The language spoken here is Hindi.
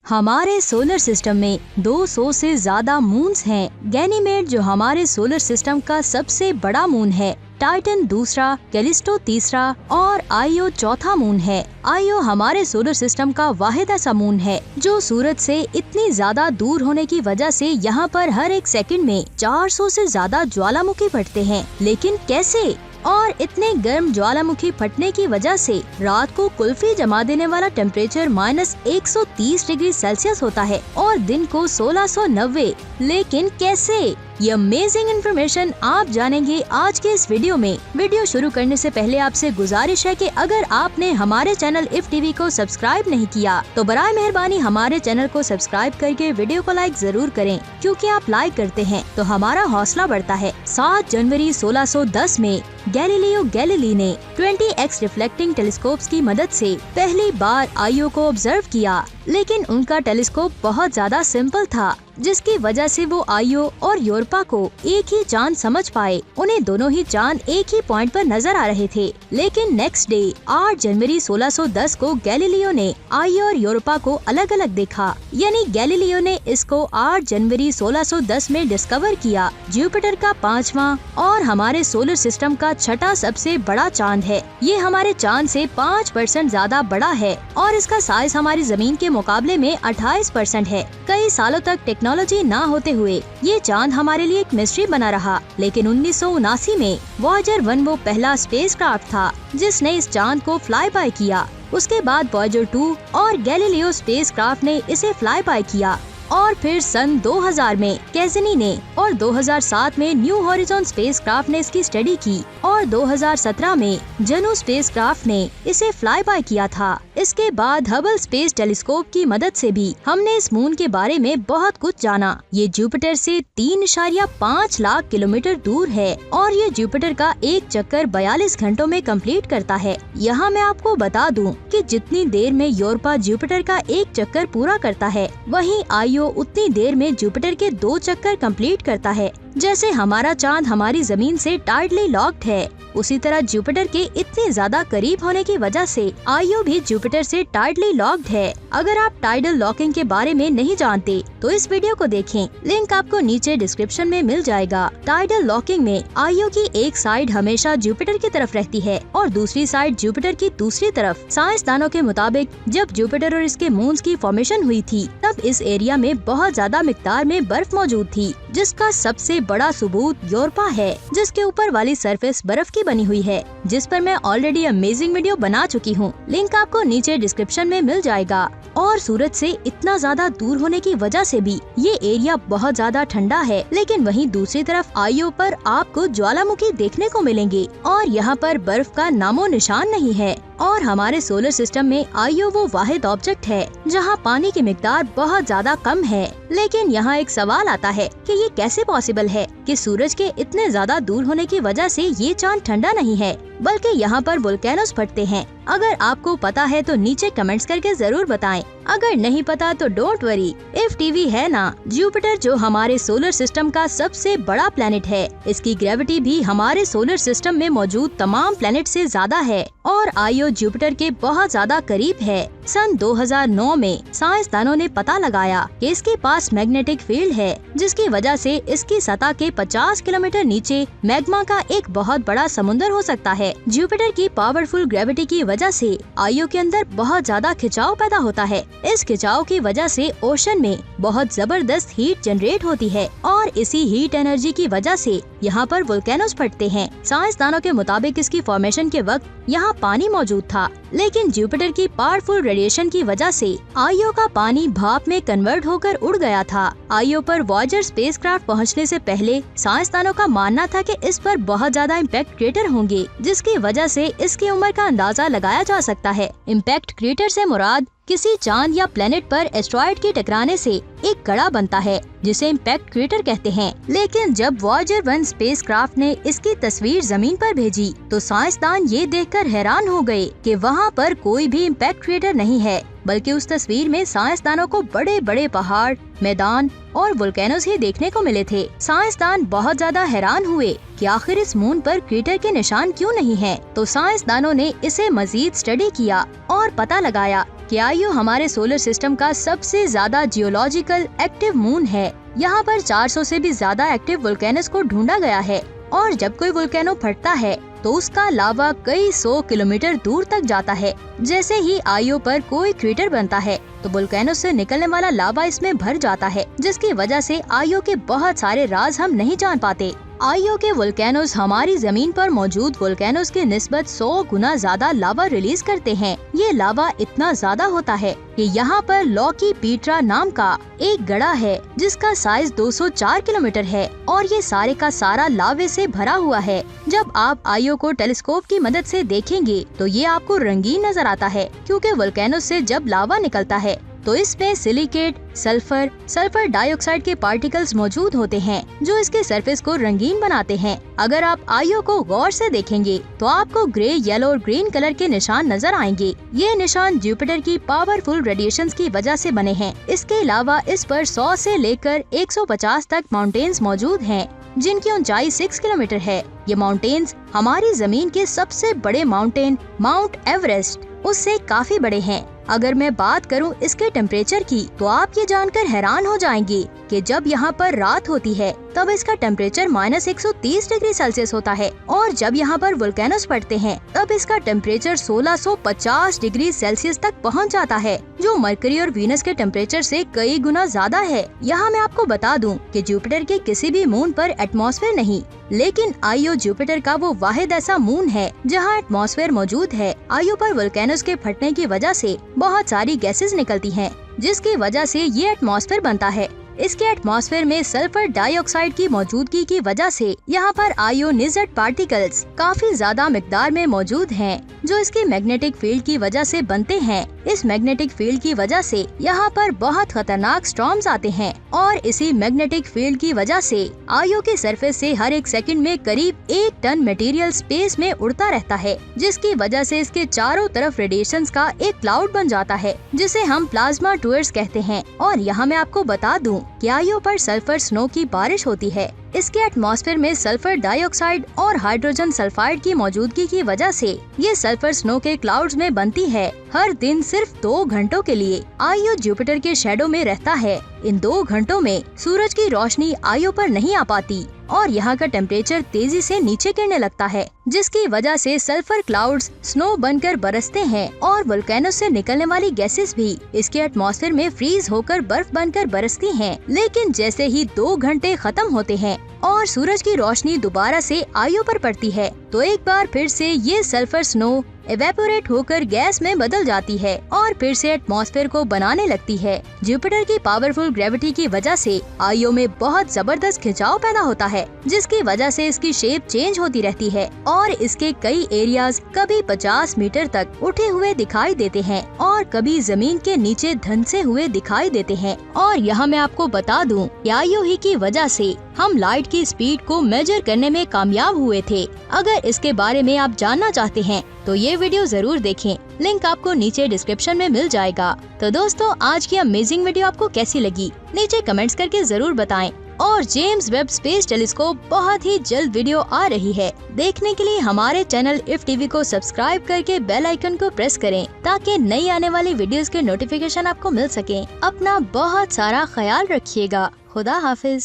हमारे सोलर सिस्टम में 200 से ज्यादा मून्स हैं। गैनीमेड जो हमारे सोलर सिस्टम का सबसे बड़ा मून है, टाइटन दूसरा, कैलिस्टो तीसरा और आईओ चौथा मून है। आईओ हमारे सोलर सिस्टम का वाहिद ऐसा मून है जो सूरज से इतनी ज्यादा दूर होने की वजह से यहाँ पर हर एक सेकंड में 400 से ज्यादा ज्वालामुखी फटते हैं। लेकिन कैसे? और इतने गर्म ज्वालामुखी फटने की वजह से रात को कुल्फी जमा देने वाला टेम्परेचर -130 डिग्री सेल्सियस होता है और दिन को 1690। लेकिन कैसे? ये अमेजिंग इन्फॉर्मेशन आप जानेंगे आज के इस वीडियो में। वीडियो शुरू करने से पहले आपसे गुजारिश है कि अगर आपने हमारे चैनल इफ टीवी को सब्सक्राइब नहीं किया तो बराए मेहरबानी हमारे चैनल को सब्सक्राइब करके वीडियो को लाइक जरूर करें, क्योंकि आप लाइक करते हैं तो हमारा हौसला बढ़ता है। 7 जनवरी 1610 में गैलीलियो गैलीली ने 20x रिफ्लेक्टिंग टेलीस्कोप्स की मदद से पहली बार आईओ को ऑब्जर्व किया, लेकिन उनका टेलीस्कोप बहुत ज्यादा सिंपल था, जिसकी वजह से वो आईओ और यूरोपा को एक ही चांद समझ पाए। उन्हें दोनों ही चांद एक ही पॉइंट पर नजर आ रहे थे। लेकिन नेक्स्ट डे 8 जनवरी 1610 को गैलीलियो ने आईओ और यूरोपा को अलग अलग देखा। यानी गैलीलियो ने इसको 8 जनवरी 1610 में डिस्कवर किया। जुपिटर का 5वां और हमारे सोलर सिस्टम का 6ठा सबसे बड़ा चांद है। ये हमारे चांद से 5% ज्यादा बड़ा है और इसका साइज हमारी जमीन के मुकाबले में 28% है। कई सालों तक टेक्नोलॉजी ना होते हुए ये चांद हमारे लिए एक मिस्ट्री बना रहा, लेकिन 1979 में वॉयेजर 1 वो पहला स्पेसक्राफ्ट था जिसने इस चांद को फ्लाई बाय किया। उसके बाद वॉयेजर 2 और गैलीलियो स्पेसक्राफ्ट ने इसे फ्लाई बाय किया और फिर सन 2000 में कैसिनी ने और 2007 में न्यू हॉरिजॉन स्पेसक्राफ्ट ने इसकी स्टडी की और 2017 में जूनो स्पेसक्राफ्ट ने इसे फ्लाई बाय किया था। इसके बाद हबल स्पेस टेलीस्कोप की मदद से भी हमने इस मून के बारे में बहुत कुछ जाना। ये जुपिटर से 3.5 लाख किलोमीटर दूर है और ये जुपिटर का एक चक्कर 42 घंटों में कंप्लीट करता है। यहाँ मैं आपको बता दूं कि जितनी देर में यूरोपा जुपिटर का एक चक्कर पूरा करता है, वहीं आईओ उतनी देर में जुपिटर के 2 चक्कर कंप्लीट करता है। जैसे हमारा चांद हमारी जमीन से टाइटली लॉक्ड है, उसी तरह जुपिटर के इतने ज्यादा करीब होने की वजह से आईओ भी जुपिटर से टाइटली लॉक्ड है। अगर आप टाइडल लॉकिंग के बारे में नहीं जानते तो इस वीडियो को देखें, लिंक आपको नीचे डिस्क्रिप्शन में मिल जाएगा। टाइडल लॉकिंग में आईओ की एक साइड हमेशा जुपिटर की तरफ रहती है और दूसरी साइड जुपिटर की दूसरी तरफ। साइंसदानों के मुताबिक जब जुपिटर और इसके मून्स की फॉर्मेशन हुई थी, तब इस एरिया में बहुत ज्यादा मिकदार में बर्फ मौजूद थी, जिसका सबसे बड़ा सबूत यूरोपा है, जिसके ऊपर वाली सरफेस बर्फ की बनी हुई है, जिस पर मैं ऑलरेडी अमेजिंग वीडियो बना चुकी हूँ। लिंक आपको नीचे डिस्क्रिप्शन में मिल जाएगा। और सूरज से इतना ज्यादा दूर होने की वजह से भी ये एरिया बहुत ज्यादा ठंडा है, लेकिन वहीं दूसरी तरफ आईओ पर आपको ज्वालामुखी देखने को मिलेंगे और यहाँ पर बर्फ का नामो निशान नहीं है। और हमारे सोलर सिस्टम में आईओ वो वाहिद ऑब्जेक्ट है जहाँ पानी की मिकदार बहुत ज्यादा कम है। लेकिन यहाँ एक सवाल आता है कि ये कैसे पॉसिबल है कि सूरज के इतने ज्यादा दूर होने की वजह से ये चांद ठंडा नहीं है, बल्कि यहाँ पर वोल्केनोस फटते हैं। अगर आपको पता है तो नीचे कमेंट्स करके जरूर बताएं। अगर नहीं पता तो डोंट वरी, इफ टीवी है ना। जुपिटर जो हमारे सोलर सिस्टम का सबसे बड़ा प्लेनेट है, इसकी ग्रेविटी भी हमारे सोलर सिस्टम में मौजूद तमाम प्लेनेट से ज्यादा है और आईओ जुपिटर के बहुत ज्यादा करीब है। सन 2009 में साइंसदानों ने पता लगाया कि इसके पास मैग्नेटिक फील्ड है, जिसकी वजह से इसकी सतह के 50 किलोमीटर नीचे मैग्मा का एक बहुत बड़ा समुद्र हो सकता है। जुपिटर की पावरफुल ग्रेविटी की वजह से आईओ के अंदर बहुत ज्यादा खिंचाव पैदा होता है। इस खिंचाव की वजह से ओशन में बहुत जबरदस्त हीट जनरेट होती है और इसी हीट एनर्जी की वजह से यहाँ पर वोल्केनोस फटते हैं। साइंसदानों के मुताबिक इसकी फॉर्मेशन के वक्त यहाँ पानी मौजूद था, लेकिन जुपिटर की पावरफुल रेडिएशन की वजह से आईओ का पानी भाप में कन्वर्ट होकर उड़ गया था। आईओ पर वॉयेजर स्पेसक्राफ्ट पहुंचने से पहले साइंसदानों का मानना था कि इस पर बहुत ज्यादा इम्पैक्ट क्रेटर होंगे, जिसकी वजह से इसकी उम्र का अंदाजा लगाया जा सकता है। इम्पैक्ट क्रेटर से मुराद किसी चांद या प्लेनेट पर एस्ट्रॉइड के टकराने से एक कड़ा बनता है, जिसे इम्पैक्ट क्रेटर कहते हैं। लेकिन जब वॉयेजर 1 स्पेसक्राफ्ट ने इसकी तस्वीर जमीन पर भेजी तो साइंसदान ये देखकर हैरान हो गए कि वहाँ पर कोई भी इम्पैक्ट क्रेटर नहीं है, बल्कि उस तस्वीर में साइंसदानों को बड़े बड़े पहाड़, मैदान और वोल्केनोस ही देखने को मिले थे। साइंसदान बहुत ज्यादा हैरान हुए कि आखिर इस मून पर क्रेटर के निशान क्यों नहीं है। तो साइंसदानों ने इसे मजीद स्टडी किया और पता लगाया कि आईओ हमारे सोलर सिस्टम का सबसे ज्यादा जियोलॉजिकल एक्टिव मून है। यहाँ पर 400 से भी ज्यादा एक्टिव वोल्केनोस को ढूंढा गया है और जब कोई वोल्केनो फटता है तो उसका लावा कई 100 किलोमीटर दूर तक जाता है। जैसे ही आईओ पर कोई क्रेटर बनता है तो वोल्केनो से निकलने वाला लावा इसमें भर जाता है, जिसकी वजह से आईओ के बहुत सारे राज हम नहीं जान पाते। आईओ के वोल्केनोस हमारी जमीन पर मौजूद वोल्केनोस के निस्बत 100 गुना ज्यादा लावा रिलीज करते हैं। ये लावा इतना ज्यादा होता है कि यहाँ पर लॉकी पीट्रा नाम का एक गड़ा है जिसका साइज 204 किलोमीटर है और ये सारे का सारा लावे से भरा हुआ है। जब आप आईओ को टेलीस्कोप की मदद से देखेंगे तो ये आपको रंगीन नजर आता है, क्योंकि वोल्केनोस से जब लावा निकलता है तो इसमें सिलिकेट, सल्फर डाइऑक्साइड के पार्टिकल्स मौजूद होते हैं जो इसके सरफेस को रंगीन बनाते हैं। अगर आप आईओ को गौर से देखेंगे तो आपको ग्रे, येलो और ग्रीन कलर के निशान नजर आएंगे। ये निशान जुपिटर की पावरफुल रेडिएशंस की वजह से बने हैं। इसके अलावा इस पर 100 से लेकर 150 तक माउंटेन्स मौजूद हैं जिनकी ऊंचाई 6 किलोमीटर है। ये माउंटेन्स हमारी जमीन के सबसे बड़े माउंटेन माउंट एवरेस्ट उससे काफी बड़े हैं। अगर मैं बात करूं इसके टेम्परेचर की तो आप ये जानकर हैरान हो जाएंगे कि जब यहाँ पर रात होती है तब इसका टेम्परेचर -130 डिग्री सेल्सियस होता है और जब यहाँ पर वोल्केनोस फटते हैं तब इसका टेम्परेचर 1650 डिग्री सेल्सियस तक पहुँच जाता है, जो मरकरी और वीनस के टेम्परेचर से कई गुना ज्यादा है। यहाँ मैं आपको बता दूं कि जुपिटर के किसी भी मून पर एटमॉस्फेयर नहीं, लेकिन आईओ जुपिटर का वो वाहिद ऐसा मून है जहाँ एटमॉस्फेयर मौजूद है। आईओ पर वोल्केनोस के फटने की वजह से बहुत सारी गैसेस निकलती हैं, जिसकी वजह से ये एटमॉस्फेयर बनता है। इसके एटमॉस्फेयर में सल्फर डाइऑक्साइड की मौजूदगी की वजह से यहाँ पर आयोनिज्ड पार्टिकल्स काफी ज्यादा मिकदार में मौजूद हैं, जो इसकी मैग्नेटिक फील्ड की वजह से बनते हैं। इस मैग्नेटिक फील्ड की वजह से यहाँ पर बहुत खतरनाक स्टॉर्म्स आते हैं और इसी मैग्नेटिक फील्ड की वजह से आईओ के सरफेस से हर एक सेकंड में करीब 1 टन मटेरियल स्पेस में उड़ता रहता है, जिसकी वजह से इसके चारों तरफ रेडिएशंस का एक क्लाउड बन जाता है जिसे हम प्लाज्मा टूअर्स कहते हैं। और यहाँ मैं आपको बता दूं कि आईओ पर सल्फर स्नो की बारिश होती है। इसके एटमॉस्फेयर में सल्फर डाइऑक्साइड और हाइड्रोजन सल्फाइड की मौजूदगी की वजह से ये सल्फर स्नो के क्लाउड्स में बनती है। हर दिन सिर्फ 2 घंटों के लिए आईओ जुपिटर के शैडो में रहता है। इन 2 घंटों में सूरज की रोशनी आईओ पर नहीं आ पाती और यहाँ का टेम्परेचर तेजी से नीचे गिरने लगता है, जिसकी वजह से सल्फर क्लाउड्स स्नो बनकर बरसते हैं और वोल्केनो से निकलने वाली गैसेस भी इसके एटमॉस्फेयर में फ्रीज होकर बर्फ बनकर बरसती हैं। लेकिन जैसे ही 2 घंटे खत्म होते हैं और सूरज की रोशनी दोबारा से आईओ पर पड़ती है तो एक बार फिर से ये सल्फर स्नो एवेपोरेट होकर गैस में बदल जाती है और फिर से एटमॉस्फेयर को बनाने लगती है। जुपिटर की पावरफुल ग्रेविटी की वजह से आईओ में बहुत जबरदस्त खिंचाव पैदा होता है, जिसकी वजह से इसकी शेप चेंज होती रहती है और इसके कई एरियाज कभी 50 मीटर तक उठे हुए दिखाई देते हैं और कभी जमीन के नीचे धंसे हुए दिखाई देते हैं। और यहाँ मैं आपको बता दूं कि आईओ ही की वजह से हम लाइट की स्पीड को मेजर करने में कामयाब हुए थे। अगर इसके बारे में आप जानना चाहते हैं तो ये वीडियो जरूर देखें, लिंक आपको नीचे डिस्क्रिप्शन में मिल जाएगा। तो दोस्तों, आज की अमेजिंग वीडियो आपको कैसी लगी नीचे कमेंट्स करके जरूर बताएं। और जेम्स वेब स्पेस टेलीस्कोप बहुत ही जल्द वीडियो आ रही है। देखने के लिए हमारे चैनल इफ टीवी को सब्सक्राइब करके बेल आइकन को प्रेस करें ताकि नई आने वाली वीडियोस के नोटिफिकेशन आपको मिल सके। अपना बहुत सारा ख्याल रखिएगा। खुदा हाफिज।